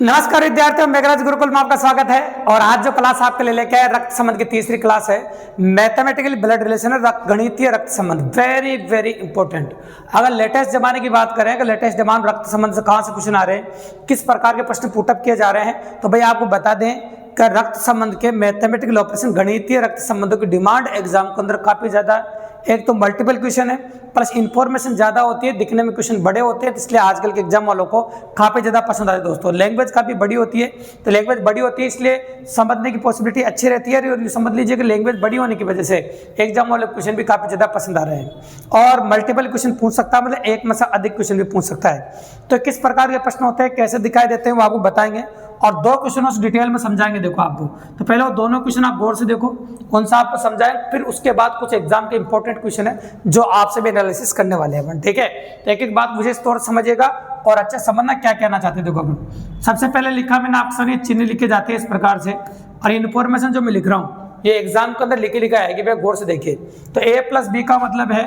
नमस्कार विद्यार्थियों, मेघराज गुरुकुल में आपका स्वागत है। और आज जो क्लास आपके लिए लेके आए रक्त संबंध की तीसरी क्लास है, मैथमेटिकल ब्लड रिलेशन, गणितीय रक्त संबंध। Very very important. अगर लेटेस्ट जमाने की बात करें कि लेटेस्ट जमाने रक्त संबंध से कहाँ से क्वेश्चन आ रहे हैं, किस प्रकार के प्रश्न पुटअप किए जा रहे हैं, तो भाई आपको बता दें कि रक्त संबंध के मैथमेटिकल ऑपरेशन गणितीय रक्त संबंधों की डिमांड एग्जाम के अंदर काफी ज्यादा है। एक तो मल्टीपल क्वेश्चन है, प्लस इंफॉर्मेशन ज्यादा होती है, दिखने में क्वेश्चन बड़े होते हैं, इसलिए आजकल के एग्जाम वालों को काफी ज्यादा पसंद आते हैं। दोस्तों लैंग्वेज काफी बड़ी होती है, तो लैंग्वेज बड़ी होती है इसलिए समझने की पॉसिबिलिटी अच्छी रहती है। और समझ लीजिए कि लैंग्वेज बड़ी होने की वजह से एग्जाम वाले क्वेश्चन भी काफी ज्यादा पसंद आ रहे हैं। और मल्टीपल क्वेश्चन पूछ सकता है, मतलब एक में से अधिक क्वेश्चन भी पूछ सकता है। तो किस प्रकार के प्रश्न होते हैं, कैसे दिखाई देते हैं, वो आपको बताएंगे और दो क्वेश्चनों से डिटेल में समझाएंगे। देखो आपको, तो पहले वो दोनों क्वेश्चन आप गौर से देखो कौन सा आपको समझाएं, फिर उसके बाद कुछ एग्जाम के इंपॉर्टेंट क्वेश्चन है जो आपसे भी एनालिसिस करने वाले हैं। ठीक है, तो एक एक बात मुझे इस तौर समझिएगा और अच्छा समझना क्या कहना चाहते हैं। देखो अपन सबसे पहले लिखा मैंने आपके सामने चिन्ह लिखे जाते हैं इस प्रकार से, और इन्फॉर्मेशन जो मैं लिख रहा हूँ ये एग्जाम के अंदर लिखा है कि भाई गौर से देखिए। तो ए प्लस बी का मतलब है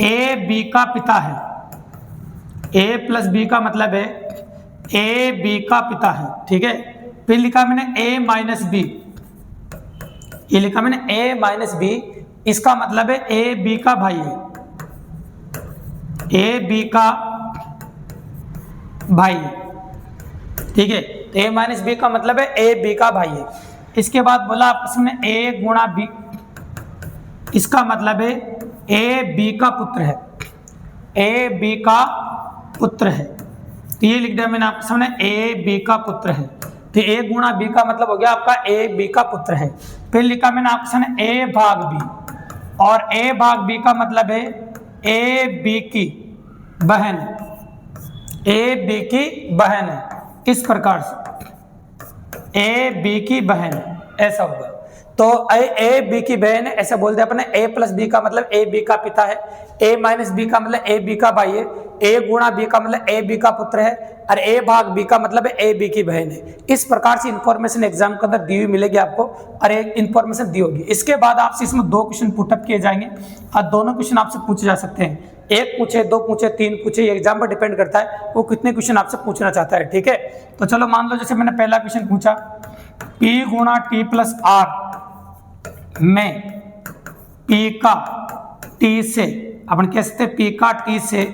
ए बी का पिता है। ए प्लस बी का मतलब है ए बी का पिता है। ठीक है, फिर लिखा मैंने ए माइनस बी, ये लिखा मैंने ए माइनस बी, इसका मतलब है ए बी का भाई है। ए बी का भाई है। ठीक है, तो ए माइनस बी का मतलब है ए बी का भाई है। इसके बाद बोला आपस में ए गुणा बी, इसका मतलब है ए बी का पुत्र है। ए बी का पुत्र है, तो ये लिख दिया मैंने आपके सामने ए बी का पुत्र है। तो ए गुणा बी का मतलब हो गया आपका ए बी का पुत्र है। फिर लिखा मैंने आपके सामने ए भाग बी, और ए भाग बी का मतलब है ए बी की बहन है। ए बी की बहन है, इस प्रकार से ए बी की बहन है, ऐसा होगा। तो ए बी की बहन है ऐसा बोलते हैं अपने। ए प्लस बी का मतलब ए बी का पिता है, ए माइनस बी का मतलब ए बी का भाई है, ए गुणा बी का मतलब ए बी का पुत्र है, और ए भाग बी का मतलब है ए बी की बहन है। इस प्रकार से इंफॉर्मेशन एग्जाम के अंदर दी हुई मिलेगी आपको, और एक इंफॉर्मेशन दी होगी। इसके बाद आपसे इसमें दो क्वेश्चन पुटअप किए जाएंगे, और दोनों क्वेश्चन आपसे पूछे जा सकते हैं। एक पूछे, दो पूछे, तीन पूछे, ये एग्जाम पर डिपेंड करता है वो कितने क्वेश्चन आपसे पूछना चाहता है। ठीक है, तो चलो मान लो जैसे मैंने पहला क्वेश्चन पूछा, पी गुणा टी प्लस आर में पी का टी से, अपन कह सकते हैं पी का टी से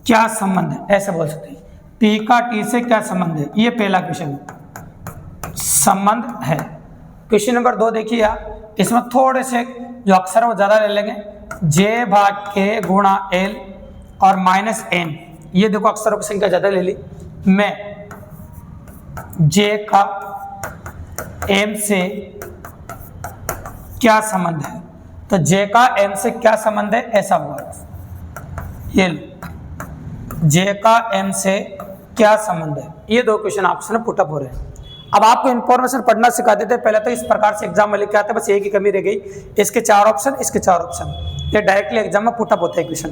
क्या संबंध है, ऐसे बोल सकते हैं। पी का टी से क्या संबंध है, ये पहला क्वेश्चन संबंध है। क्वेश्चन नंबर 2 देखिए आप, इसमें थोड़े से जो अक्षर वो ज्यादा ले लेंगे, जे भाग के गुणा एल और माइनस एन, ये देखो अक्षरों की संख्या ज्यादा ले ली। में जे का एम से क्या संबंध है, तो जे का एम से क्या संबंध है, ऐसा हुआ। ये जे का एम से क्या संबंध है, ये दो क्वेश्चन आपसे पुटअप हो रहे हैं। अब आपको इंफॉर्मेशन पढ़ना सिखा देते हैं पहले, तो इस प्रकार से एग्जाम में लिखे आते हैं, बस एक ही कमी रह गई, इसके 4 ऑप्शन, इसके 4 ऑप्शन, ये डायरेक्टली एग्जाम में पुटअप होते हैं क्वेश्चन।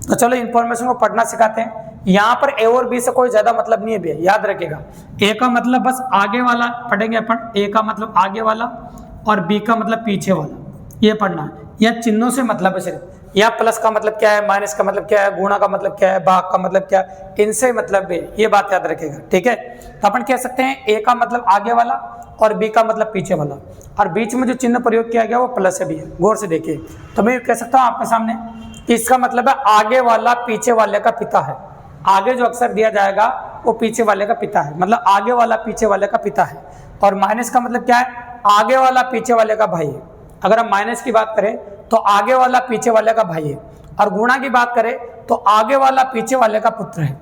तो चलो इंफॉर्मेशन को पढ़ना सिखाते हैं। यहाँ पर ए और बी से कोई ज्यादा मतलब नहीं है भैया, याद रखेगा। ए का मतलब बस आगे वाला पढ़ेंगे अपन, ए का मतलब आगे वाला और बी का मतलब पीछे वाला, ये पढ़ना है। यह चिन्हों से मतलब है सिर्फ, या प्लस का मतलब क्या है, माइनस का मतलब क्या है, गुणा का मतलब क्या है, भाग का मतलब क्या है, इनसे मतलब है, ये बात याद रखेगा। ठीक है, तो अपन कह सकते हैं ए का मतलब आगे वाला और बी का मतलब पीछे वाला, और बीच में जो चिन्ह प्रयोग किया गया वो प्लस है भी है, गौर से देखिए। तो मैं कह सकता हूँ आपके सामने कि इसका मतलब है आगे वाला पीछे वाले का पिता है। आगे जो अक्षर दिया जाएगा वो पीछे वाले का पिता है, मतलब आगे वाला पीछे वाले का पिता है। और माइनस का मतलब क्या है, आगे वाला पीछे वाले का भाई है। अगर हम माइनस की बात करें तो आगे वाला पीछे वाले का भाई है, और गुणा की बात करें तो आगे वाला पीछे वाले का पुत्र है।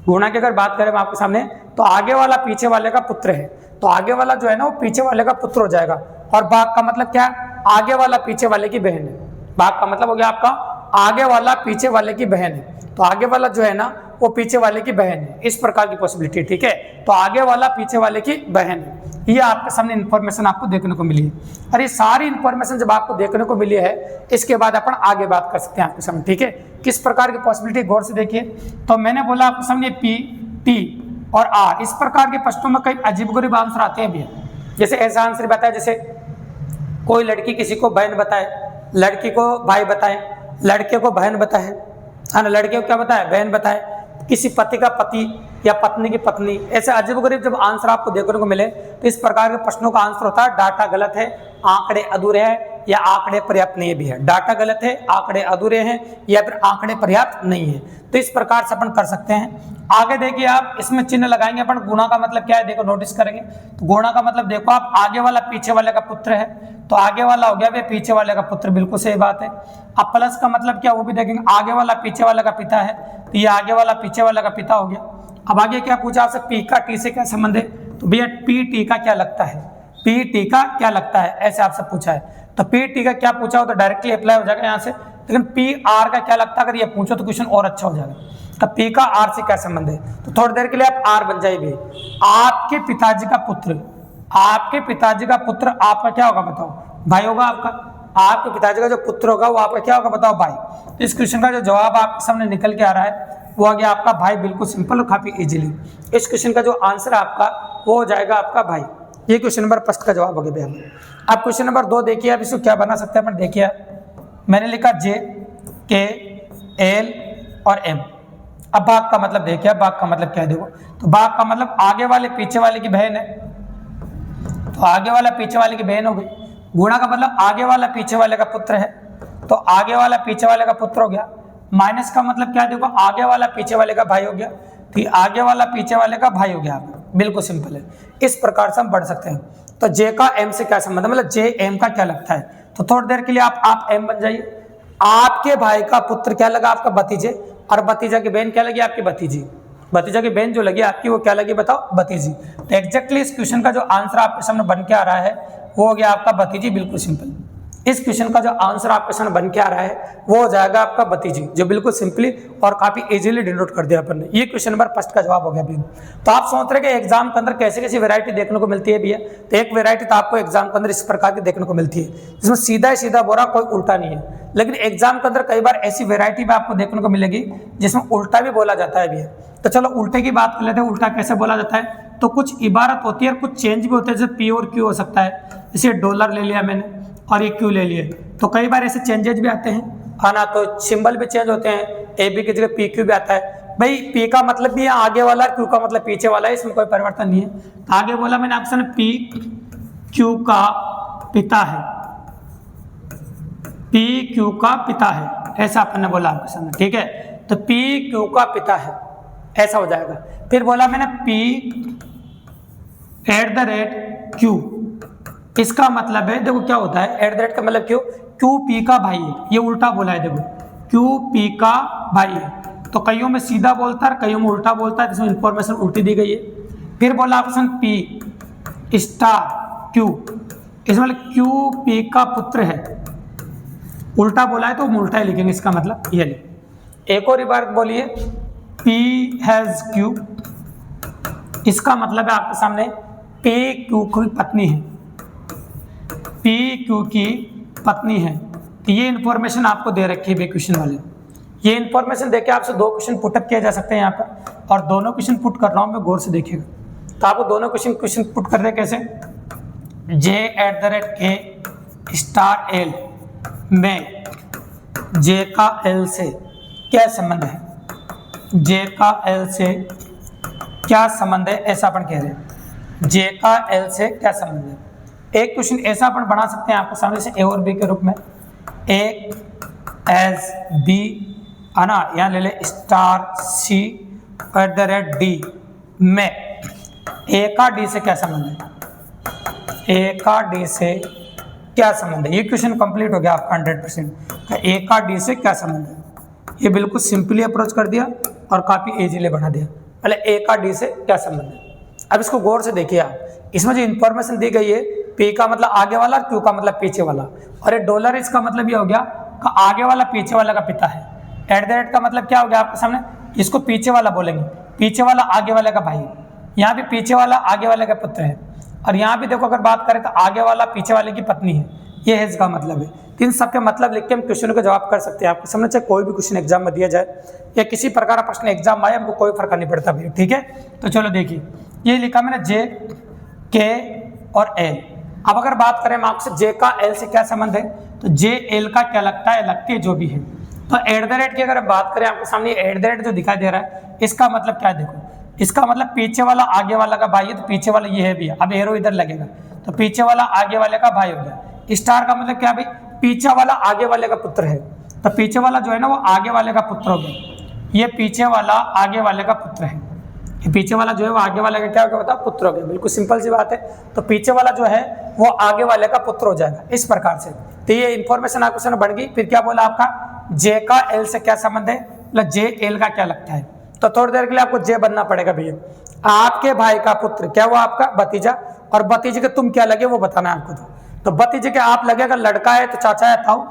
गुणा की अगर बात करें आपके सामने तो आगे वाला पीछे वाले का पुत्र है, तो आगे वाला जो है ना वो पीछे वाले का पुत्र हो जाएगा। और भाग का मतलब क्या है, आगे वाला पीछे वाले की बहन है। भाग का मतलब हो गया आपका आगे वाला पीछे वाले की बहन है, तो आगे वाला जो है ना वो पीछे वाले की बहन है, इस प्रकार की पॉसिबिलिटी। ठीक है, तो आगे वाला पीछे वाले की बहन है, ये आपके सामने इंफॉर्मेशन आपको देखने को मिली है। और ये सारी इंफॉर्मेशन जब आपको देखने को मिली है, इसके बाद अपन आगे बात कर सकते हैं आपके सामने। ठीक है, किस प्रकार की पॉसिबिलिटी, गौर से देखिए। तो मैंने बोला आपके सामने पी, टी और आर, इस प्रकार के प्रश्नों में कई अजीबोगरीब आंसर आते हैं भी। जैसे ऐसा आंसर बताया, जैसे कोई लड़की किसी को बहन बताए, लड़की को भाई बताए, लड़के को बहन बताए, है ना, लड़के को क्या बताए, बहन बताए। किसी पति का पति या पत्नी की पत्नी, ऐसे अजीबोगरीब जब आंसर आपको देखने को मिले तो इस प्रकार के प्रश्नों का आंसर होता है डाटा गलत है, आंकड़े अधूरे हैं या आंकड़े पर्याप्त नहीं भी है। डाटा गलत है, आंकड़े अधूरे हैं या फिर आंकड़े पर्याप्त नहीं है। तो इस प्रकार से अपन कर सकते हैं। आगे देखिए आप इसमें चिन्ह लगाएंगे अपन। गुणा का मतलब क्या है देखो, नोटिस करेंगे तो गुणा का मतलब देखो आप आगे वाला पीछे वाले का पुत्र है तो आगे वाला हो गया वे पीछे वाले का पुत्र, बिल्कुल सही बात है। अब प्लस का मतलब क्या वो भी देखेंगे, आगे वाला पीछे वाले का पिता है तो ये आगे वाला पीछे वाले का पिता हो गया। अब आगे क्या पूछा आपसे, पी का टी से क्या संबंध है, तो भैया पी टी का क्या लगता है, पी टी का क्या लगता है ऐसे आपसे पूछा है। तो पी टी का क्या पूछा हो तो डायरेक्टली अप्लाई हो जाएगा यहाँ से, लेकिन पी आर का क्या लगता है अगर ये पूछो तो क्वेश्चन और अच्छा हो जाएगा। तो पी का आर से क्या संबंध है, तो थोड़ी देर के लिए आप आर बन जाइए। आपके पिताजी का पुत्र, आपके पिताजी का पुत्र आपका क्या होगा बताओ, भाई होगा आपका। आपके पिताजी का जो पुत्र होगा वो आपका क्या होगा बताओ, भाई। तो इस क्वेश्चन का जो जवाब आपके सामने निकल के आ रहा है वो आ गया आपका भाई, बिल्कुल सिंपल और काफी इजीली। इस क्वेश्चन का जो आंसर है आपका वो हो जाएगा आपका भाई। ये क्वेश्चन नंबर 1 का जवाब हो गया भैया। अब क्वेश्चन नंबर 2 देखिए, अब इसको क्या बना सकते हैं अपन, देखिए मैंने लिखा जे के एल और एम। अब भाग का मतलब देखिए, भाग का मतलब क्या है देखो, तो भाग का मतलब आगे वाले पीछे वाले की बहन है तो आगे वाला पीछे वाले की बहन हो गई। गुणा का मतलब आगे वाला पीछे वाले का पुत्र है तो आगे वाला पीछे वाले का पुत्र हो गया। माइनस का मतलब क्या है देखो, आगे वाला पीछे वाले का भाई हो गया तो आगे वाला पीछे वाले का भाई हो गया। बिल्कुल सिंपल है, इस प्रकार से हम बढ़ सकते हैं। तो जे का एम से क्या संबंध है, मतलब जे एम का क्या लगता है। तो थोड़ी देर के लिए आप एम बन जाइए। आपके भाई का पुत्र क्या लगा आपका भतीजे, और भतीजा की बहन क्या लगी आपकी भतीजी। भतीजा की बहन जो लगी आपकी वो क्या लगी बताओ, भतीजी। तो एग्जैक्टली इस क्वेश्चन का जो आंसर आपके सामने बन के आ रहा है वो हो गया आपका भतीजी, बिल्कुल सिंपल। इस क्वेश्चन का जो आंसर आपके सामने बन के आ रहा है वो हो जाएगा आपका भतीजी, जो बिल्कुल सिंपली और काफी इजीली डिनोट कर दिया अपन ने। ये क्वेश्चन नंबर 1 का जवाब हो गया भैया। तो आप सोच रहे कि एग्जाम के अंदर कैसी कैसी वैरायटी देखने को मिलती है भैया, तो एक वैरायटी तो आपको एग्जाम के अंदर इस प्रकार की देखने को मिलती है जिसमें सीधा सीधा बोला कोई उल्टा नहीं है। लेकिन एग्जाम के अंदर कई बार ऐसी वैरायटी भी आपको देखने को मिलेगी जिसमें उल्टा भी बोला जाता है भैया। तो चलो उल्टे की बात कर लेते हैं, उल्टा कैसे बोला जाता है। तो कुछ इबारत होती है और कुछ चेंज भी होते हैं, जैसे पी और क्यू हो सकता है। जैसे डॉलर ले लिया मैंने और ये क्यू ले लिए, तो कई बार ऐसे चेंजेस भी आते हैं, है ना। तो सिंबल भी चेंज होते हैं, ए बी की जगह पी क्यू भी आता है। भाई पी का मतलब भी आगे वाला, क्यू का मतलब पीछे वाला है, इसमें कोई परिवर्तन नहीं है। तो आगे बोला मैंने आपसे ना, पी क्यू का पिता है, पी क्यू का पिता है, ऐसा अपन ने बोला आपके सामने, ठीक है। तो पी क्यू का पिता है ऐसा हो जाएगा। फिर बोला मैंने P @ Q, इसका मतलब है देखो क्या होता है, @ का मतलब क्यू पी का भाई है, ये उल्टा बोला है देखो, क्यू पी का भाई है। तो कईयों में सीधा बोलता है, कईयों में उल्टा बोलता है, जिसमें इंफॉर्मेशन उल्टी दी गई है। फिर बोला ऑप्शन P * Q, इसमें मतलब क्यू पी का पुत्र है, उल्टा बोला है तो हम उल्टा ही लिखेंगे, इसका मतलब ये लिख। एक और इबारत बोलिए, P has Q, इसका मतलब है आपके सामने P Q की पत्नी है, P Q की पत्नी है। तो ये इन्फॉर्मेशन आपको दे रखी है क्वेश्चन वाले। ये इन्फॉर्मेशन देके आपसे 2 क्वेश्चन पुटअप किया जा सकते हैं यहाँ पर, और दोनों क्वेश्चन पुट कर रहा हूँ मैं, गौर से देखिएगा। तो आपको दोनों क्वेश्चन पुट कर रहे कैसे, J@K*L में J का L से क्या संबंध है, J का L से क्या संबंध है, ऐसा अपन कह रहे हैं। J का L से क्या संबंध है। एक क्वेश्चन ऐसा अपन बना सकते हैं आपके सामने से, A और B के रूप में, A as B, है ना, यहाँ ले ले *C @ D में A का D से क्या संबंध है, A का D से क्या संबंध है। ये क्वेश्चन कंप्लीट हो गया आपका 100%। A का D से क्या संबंध है, ये बिल्कुल सिंपली अप्रोच कर दिया और काफ़ी इजीली बना दिया। पहले A का D से क्या संबंध है। अब इसको गौर से देखिए आप, इसमें जो इन्फॉर्मेशन दी गई है, P का मतलब आगे वाला, Q का मतलब पीछे वाला, और ये डॉलर, इसका मतलब ये हो गया कि आगे वाला पीछे वाला का पिता है। @ का मतलब क्या हो गया आपके सामने, इसको पीछे वाला बोलेंगे, पीछे वाला आगे वाले का भाई, यहाँ भी पीछे वाला आगे वाले का पुत्र है, और यहाँ भी देखो अगर बात करें तो आगे वाला पीछे वाले की पत्नी है, ये है इसका मतलब है। इन सब के मतलब लिख के हम क्वेश्चन का जवाब कर सकते हैं। आपको समझ, चाहे कोई भी क्वेश्चन एग्जाम में दिया जाए या किसी प्रकार का प्रश्न एग्जाम आए, हमको कोई फर्क नहीं पड़ता भैया, ठीक है। तो चलो देखिए, ये लिखा मैंने J, K और L। अब अगर बात करें आपसे J का L से क्या संबंध है, तो J L का क्या लगता है, लगती है जो भी है। तो @ की अगर बात करें आपके सामने @ जो दिखाई दे रहा है, इसका मतलब क्या है देखो, इसका मतलब पीछे वाला आगे वाला का भाई है, तो पीछे वाला ये है भी है। अब एरो इधर लगेगा तो पीछे वाला आगे वाले का भाई हो गया। स्टार का मतलब क्या भाई, पीछे वाला आगे वाले का पुत्र है, तो पीछे वाला जो है ना वो आगे वाले का पुत्र हो गया। ये पीछे वाला आगे वाले का पुत्र है, ये पीछे वाला जो है वो आगे वाले का क्या हो गया बताओ, पुत्र हो गया। बिल्कुल सिंपल सी बात है। तो पीछे वाला जो है वो आगे वाले का पुत्र हो जाएगा इस प्रकार से। तो ये इंफॉर्मेशन आपको बन गई। फिर क्या बोला आपका, जे का एल से क्या संबंध है, मतलब जे एल का क्या लगता है। तो थोड़ी देर के लिए आपको जे बनना पड़ेगा भैया। आपके भाई का पुत्र क्या हुआ, आपका भतीजा, और भतीजे के तुम क्या लगे वो बताना है आपको। तो भतीजे के आप लगे, अगर लड़का है तो चाचा है ताऊ,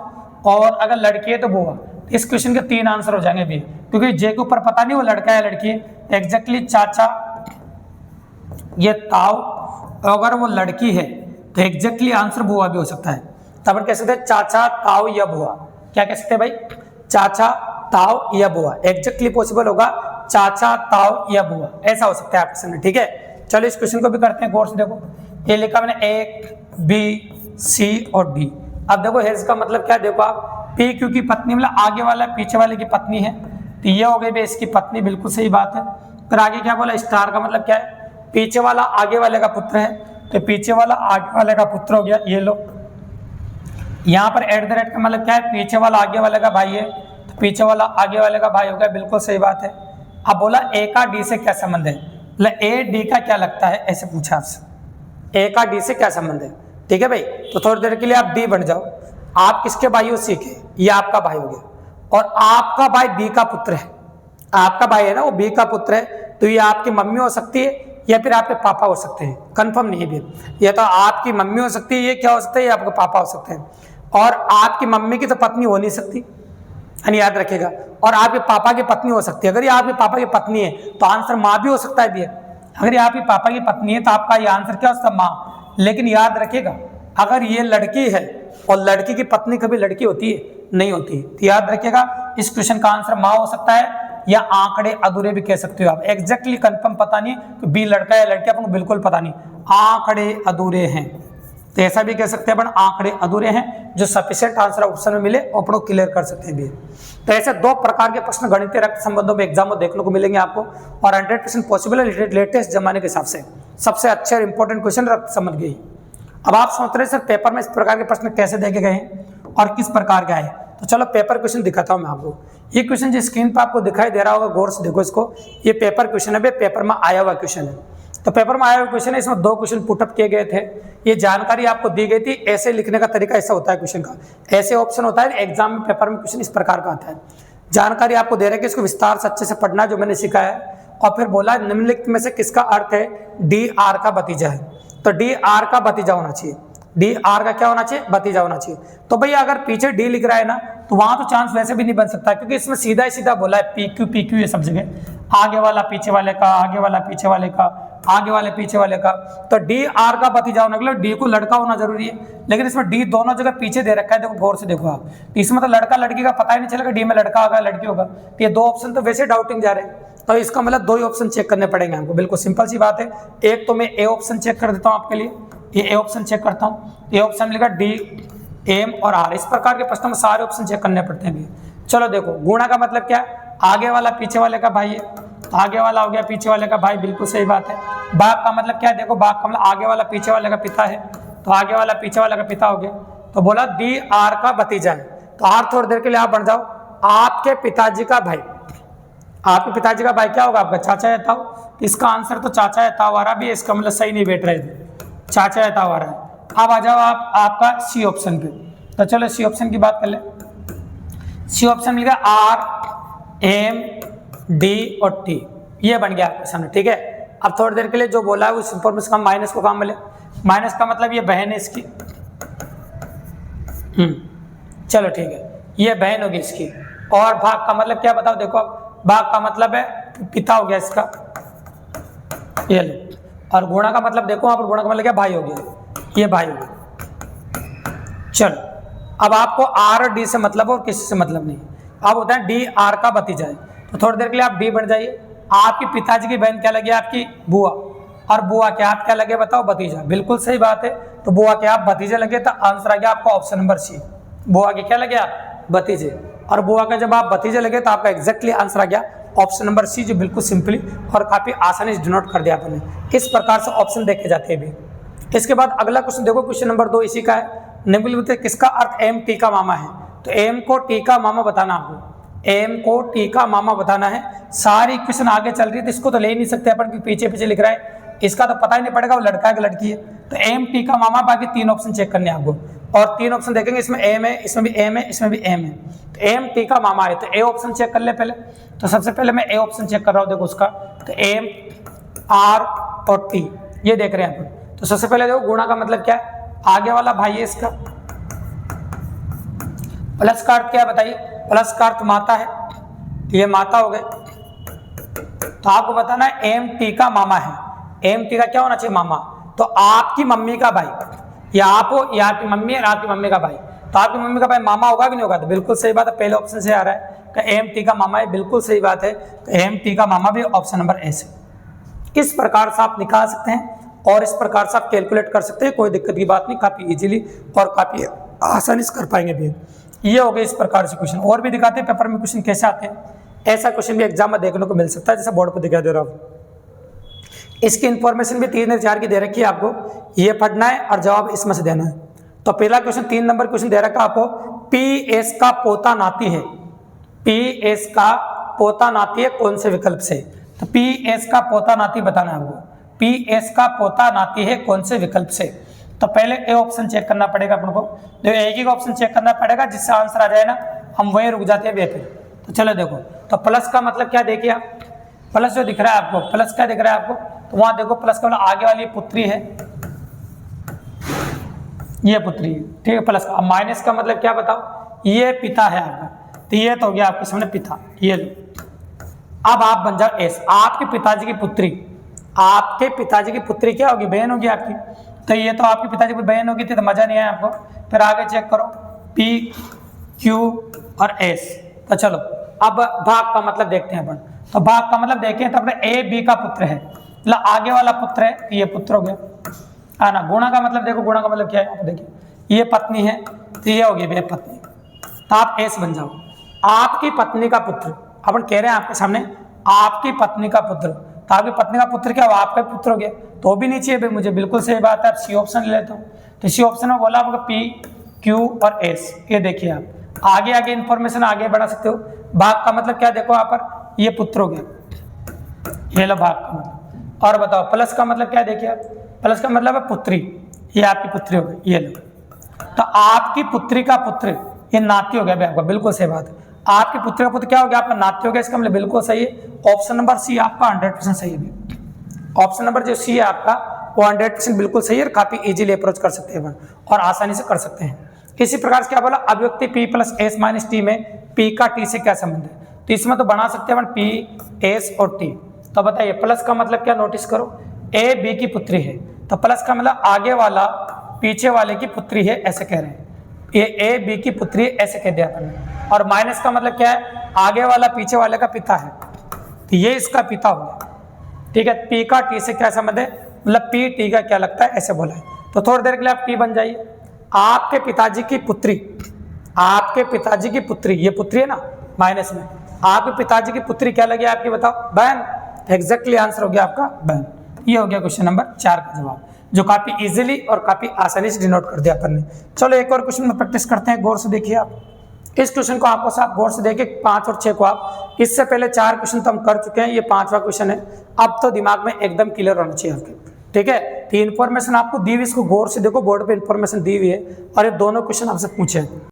और अगर लड़की है तो बुआ। इस क्वेश्चन के 3 आंसर हो जाएंगे भैया, क्योंकि जे के ऊपर पता नहीं वो लड़का है लड़की है। एग्जैक्टली चाचा, ये ताऊ, अगर वो लड़की है तो एग्जैक्टली आंसर बुआ भी हो सकता है। तब अपन कह सकते हैं चाचा ताऊ या बुआ। क्या कह सकते हैं भाई, चाचा ताऊ या बुआ। एग्जैक्टली पॉसिबल होगा चाचा ताऊ या बुआ, ऐसा हो सकता है आपके सामने। ठीक है, चलो इस क्वेश्चन को भी करते हैं गौर से। देखो ये लिखा मैंने ए बी सी और डी। अब देखो हेज का मतलब क्या है, देखो आप पी क्यू की पत्नी, मतलब आगे वाला पीछे वाले की पत्नी है, तो ये हो गई भाई इसकी पत्नी। बिल्कुल सही बात है। फिर आगे क्या बोला, स्टार का मतलब क्या है, पीछे वाला आगे वाले का पुत्र है, तो पीछे वाला आगे वाले का पुत्र हो गया। ये लो, यहाँ पर एट द रेट का मतलब क्या है, पीछे वाला आगे वाले का भाई है, तो पीछे वाला आगे वाले का भाई हो गया। बिल्कुल सही बात है। अब बोला ए का डी से क्या संबंध है, मतलब ए डी का क्या लगता है, ऐसे पूछा आपसे, ए का डी से क्या संबंध है। ठीक है भाई, तो थोड़ी देर के लिए आप डी बन जाओ। आप किसके भाई हो, सी के, ये आपका भाई हो गया, और आपका भाई बी का पुत्र है। आपका भाई है ना वो बी का पुत्र है, तो ये आपकी मम्मी हो सकती है या फिर आपके पापा हो सकते हैं, कंफर्म नहीं है भी। ये तो आपकी मम्मी हो सकती है, ये क्या हो सकता है, ये आपके पापा हो सकते हैं। और आपकी मम्मी की तो पत्नी हो नहीं सकती, यानी याद रखेगा। और आपके पापा की पत्नी हो सकती है। अगर ये आपके पापा की पत्नी है तो आंसर माँ भी हो सकता है भैया। अगर ये आपके पापा की पत्नी है तो आपका ये आंसर क्या हो सकता है, माँ। लेकिन याद रखेगा, अगर ये लड़की है और लड़की की पत्नी कभी लड़की होती है, नहीं होती, तो याद रखिएगा इस क्वेश्चन का आंसर माँ हो सकता है, या आंकड़े अधूरे भी कह सकते हो आप। एग्जैक्टली कंफर्म पता नहीं कि बी लड़का है लड़की, अपन को बिल्कुल पता नहीं, आंकड़े अधूरे हैं, तो ऐसा भी कह सकते हैं अपन, आंकड़े अधूरे हैं। जो सफिशिएंट आंसर ऑप्शन में मिले अपन को क्लियर कर सकते हैं भी। तो ऐसे 2 प्रकार के प्रश्न गणितीय रक्त संबंधों में एग्जाम में देखने को मिलेंगे आपको, और 100% पॉसिबल है लेटेस्ट जमाने के हिसाब से। सबसे अच्छे और इंपॉर्टेंट क्वेश्चन रक्त संबंध के। अब आप सोच रहे सर पेपर में इस प्रकार के प्रश्न कैसे देखे गए हैं और किस प्रकार का है, तो चलो पेपर क्वेश्चन दिखाता हूं मैं आपको। ये क्वेश्चन जो स्क्रीन पर आपको दिखाई दे रहा होगा, गौर से देखो इसको। ये पेपर क्वेश्चन है, पेपर में आया हुआ क्वेश्चन है। तो पेपर में आया हुआ क्वेश्चन है, इसमें 2 क्वेश्चन पुटअप किए गए थे। ये जानकारी आपको दी गई थी। ऐसे लिखने का तरीका ऐसा होता है क्वेश्चन का, ऐसे ऑप्शन होता है एग्जाम में, पेपर में क्वेश्चन इस प्रकार का आता है। जानकारी आपको दे रहे हैं कि इसको विस्तार से अच्छे से पढ़ना, जो मैंने सिखाया है। और फिर बोला निम्नलिखित में से किसका अर्थ है डी आर का भतीजा है, तो डी आर का भतीजा होना चाहिए। डी आर का क्या होना चाहिए, भतीजा होना चाहिए। तो भैया अगर पीछे डी लिख रहा है ना, तो वहां तो चांस वैसे भी नहीं बन सकता, क्योंकि इसमें सीधा ही सीधा बोला है पी क्यू ये सब जगह, आगे वाला पीछे वाले का, आगे वाला पीछे वाले का, आगे वाले पीछे वाले का। तो डी आर का भतीजा होने के लिए डी को लड़का होना जरूरी है, लेकिन इसमें डी दोनों जगह पीछे दे रखा है। देखो गौर से देखो आप, तो इसमें तो लड़का लड़की का पता ही नहीं चलेगा, डी में लड़का होगा लड़की होगा। तो ये 2 ऑप्शन तो वैसे डाउटिंग जा रहे हैं, तो इसका मतलब 2 ही ऑप्शन चेक करने पड़ेंगे हमको। बिल्कुल सिंपल सी बात है। एक तो मैं ए ऑप्शन चेक कर देता हूँ आपके लिए, ये ए ऑप्शन चेक करता हूँ। ए ऑप्शन मिलेगा डी, एम और आर। इस प्रकार के प्रश्नों में सारे ऑप्शन चेक करने पड़ते हैं भैया। चलो देखो, गुणा का मतलब क्या, आगे वाला पीछे वाले का भाई है, आगे वाला हो गया पीछे वाले का भाई। बिल्कुल सही बात है। भाग का मतलब क्या है, देखो भाग का मतलब आगे वाला पीछे वाले का पिता है, तो आगे वाला पीछे वाले का पिता हो गया। तो बोला डी आर का भतीजा है, तो आर थोड़ी देर के लिए आप बढ़ जाओ, आपके पिताजी का भाई। आपके पिताजी का भाई क्या होगा, आपका चाचा या ताऊ। इसका आंसर तो चाचा या ताऊ आ रहा भी, इसका मतलब सही नहीं बैठ रहे थे, चाचा या ताऊ आ रहा है। अब आ जाओ आप आपका सी ऑप्शन पे। तो चलो सी ऑप्शन की बात कर ले। सी ऑप्शन मिलेगा आर, एम, डी और टी। ये बन गया आपके सामने। ठीक है, अब थोड़ी देर के लिए जो बोला है उस इंफॉर्मेशन का माइनस को काम मिले। माइनस का मतलब ये बहन है इसकी। चलो ठीक है, ये बहन होगी इसकी। और भाग का मतलब क्या बताओ, देखो अब भाग का मतलब है पिता हो गया इसका, ये लो। और गुणा का मतलब देखो, यहाँ पर गुणा का मतलब क्या, भाई हो गया, ये भाई हो गया। चलो अब आपको आर और डी से मतलब और किसी से मतलब नहीं। अब होता है डी आर का भतीजा है, तो थोड़ी देर के लिए आप डी बन जाइए। आपके पिताजी की बहन क्या लगे, आपकी बुआ, और बुआ के आप क्या लगे बताओ, भतीजा। बिल्कुल सही बात है। तो बुआ के आप भतीजे लगे, तो आंसर आ गया आपका ऑप्शन नंबर सी। बुआ के क्या लगे, भतीजे। और बुआ का जब आप भतीजे लगे तो आपका एग्जैक्टली आंसर आ गया ऑप्शन नंबर सी, जो बिल्कुल सिंपली और काफ़ी आसानी से डिनोट कर दिया आपने। इस प्रकार से ऑप्शन देखे जाते हैं भी। इसके बाद अगला क्वेश्चन देखो, क्वेश्चन नंबर 2 इसी का है। निम्नलिखित में किसका अर्थ एम टी का मामा है? तो एम को टी का मामा बताना आपको, एम को टी का मामा बताना है। सारी क्वेश्चन आगे चल रही है तो इसको तो ले ही नहीं सकते अपन कि पीछे पीछे लिख रहा है, इसका तो पता ही नहीं पड़ेगा वो लड़का है कि लड़की है। तो एम टी का मामा, बाकी 3 ऑप्शन चेक करने हैं आपको, और 3 ऑप्शन देखेंगे, इसमें एम है, इसमें भी एम है, इसमें भी एम है। तो एम टी का मामा है, तो ए ऑप्शन चेक कर ले पहले। तो सबसे पहले मैं ए ऑप्शन चेक कर रहा हूँ, देखो उसका, तो एम आर और टी ये देख रहे हैं अपन। तो सबसे पहले देखो गुणा का मतलब क्या है, आगे वाला भाई है इसका, प्लस का अर्थ क्या बताइए, प्लस का अर्थ माता है, ये माता हो गए। तो आपको बताना है एम टी का मामा है, एम टी का क्या होना चाहिए, मामा। तो आपकी मम्मी का भाई, या आप हो या आपकी मम्मी है, आपकी मम्मी का भाई, तो आपकी मम्मी का भाई मामा होगा कि नहीं होगा? तो बिल्कुल सही बात है, पहले ऑप्शन से आ रहा है कि एम टी का मामा है, बिल्कुल सही बात है, एम टी का मामा भी ऑप्शन नंबर ए से। इस प्रकार से आप निकाल सकते हैं और इस प्रकार से आप कैलकुलेट कर सकते हैं, कोई दिक्कत की बात नहीं, काफी इजीली और काफी आसानी से कर पाएंगे भी। ये हो गए इस प्रकार से क्वेश्चन। और भी दिखाते हैं पेपर में क्वेश्चन कैसे आते हैं, ऐसा क्वेश्चन भी एग्जाम में देखने को मिल सकता है, जैसे बोर्ड पर दिखा दे रहा हूँ। इसकी इंफॉर्मेशन भी 3-4 की दे रखी है आपको, ये पढ़ना है और जवाब इसमें से देना है। तो पहला क्वेश्चन 3 नंबर क्वेश्चन दे रखा आपको, पी एस का पोता नाती है, पी एस का पोता नाती है कौन से विकल्प से? तो पी एस का पोता नाती बताना है आपको, पी एस का पोता नाती है कौन से विकल्प से? तो पहले ए ऑप्शन चेक करना पड़ेगा अपन को, देखो एक ही ऑप्शन चेक करना पड़ेगा, जिससे आंसर आ जाए ना हम वहीं रुक जाते हैं बेहतर। तो चलो देखो, तो प्लस का मतलब क्या देखिए आप, प्लस जो दिख रहा है आपको, प्लस क्या दिख रहा है आपको? तो वहां देखो प्लस का मतलब आगे वाली पुत्री है, ये पुत्री है, ठीक है, प्लस का। अब माइनस का मतलब क्या बताओ, ये पिता है आपका, तो ये तो हो गया आपके सामने पिता, ये लो। अब आप बन जाओ एस, आपके पिताजी की पुत्री, आपके पिताजी की पुत्री क्या होगी, बहन होगी आपकी। तो ये तो आपके पिताजी की बहन होगी थी, तो मजा नहीं आया आपको। फिर आगे चेक करो, पी क्यू और एस। तो चलो अब भाग का मतलब देखते हैं अपन। तो भाग का मतलब देखें तो अपने ए बी का पुत्र है, मतलब आगे वाला पुत्र है, ये पुत्र हो गया, है ना। गुणा का मतलब देखो, गुणा का मतलब क्या है, देखिए ये पत्नी है, तो ये होगी बे पत्नी, तो आप एस बन जाओ। आपकी पत्नी का पुत्र, अपन कह रहे हैं आपके सामने आपकी पत्नी का पुत्र, तो आपकी पत्नी का पुत्र क्या हुआ, आपका पुत्र हो गया, तो भी नहीं चाहिए भाई मुझे, बिल्कुल सही बात है। आप सी ऑप्शन ले लेता हूँ, तो सी ऑप्शन में बोला आपको पी क्यू और एस, ये देखिए आप आगे आगे इंफॉर्मेशन आगे बढ़ा सकते हो। भाग का मतलब क्या देखो, यहाँ पर ये पुत्र हो गया, ये लो भाग का मतलब। और बताओ प्लस का मतलब क्या देखिए आप, प्लस का मतलब है पुत्री, ये आपकी पुत्री हो गई, ये लो। तो आपकी पुत्री का पुत्र ये नाती हो गया भाई आपका, बिल्कुल सही बात है। आपके पुत्र का पुत्र क्या हो गया, आपका नाती हो गया, इसका मतलब बिल्कुल सही है। ऑप्शन नंबर सी आपका 100% सही है। ऑप्शन नंबर जो सी है आपका वो 100% बिल्कुल सही है, और काफी इजीली अप्रोच कर सकते हैं और आसानी से कर सकते हैं। इसी प्रकार से क्या बोला, अभिव्यक्ति p plus S minus T में p का t से क्या संबंध है? तो इसमें तो बना सकते हैं p s और t। तो बताइए प्लस का मतलब क्या, नोटिस करो, a b की पुत्री है, तो प्लस का मतलब आगे वाला पीछे वाले की पुत्री है, ऐसे कह रहे हैं, ये a b की पुत्री है, ऐसे कह दिया अपन। और माइनस का मतलब क्या है, आगे वाला पीछे वाले का पिता है, तो ये इसका पिता हो गया, ठीक है। p का t से क्या संबंध है, मतलब p t का क्या लगता है, ऐसे बोला है। तो थोड़ी देर के लिए आप t बन जाइए। आपके पिताजी की पुत्री, आपके पिताजी की पुत्री, ये पुत्री है ना माइनस में, आपके पिताजी की पुत्री क्या लगी आपकी, बताओ, बहन। एग्जैक्टली आंसर हो गया आपका बहन। ये हो गया क्वेश्चन नंबर 4 का जवाब, जो काफी इजीली और काफी आसानी से डिनोट कर दिया अपन ने। चलो एक और क्वेश्चन में प्रैक्टिस करते हैं, गौर से देखिए आप इस क्वेश्चन को, आपको साथ गौर से देखिए 5 और 6 को आप, इससे पहले 4 क्वेश्चन तो हम कर चुके हैं, ये 5वां क्वेश्चन है। अब तो दिमाग में एकदम क्लियर होना चाहिए आपके, ठीक है। तो इन्फॉर्मेशन आपको दी हुई, इसको गौर से देखो, बोर्ड पे इन्फॉर्मेशन दी हुई है और ये दोनों क्वेश्चन आपसे पूछे हैं।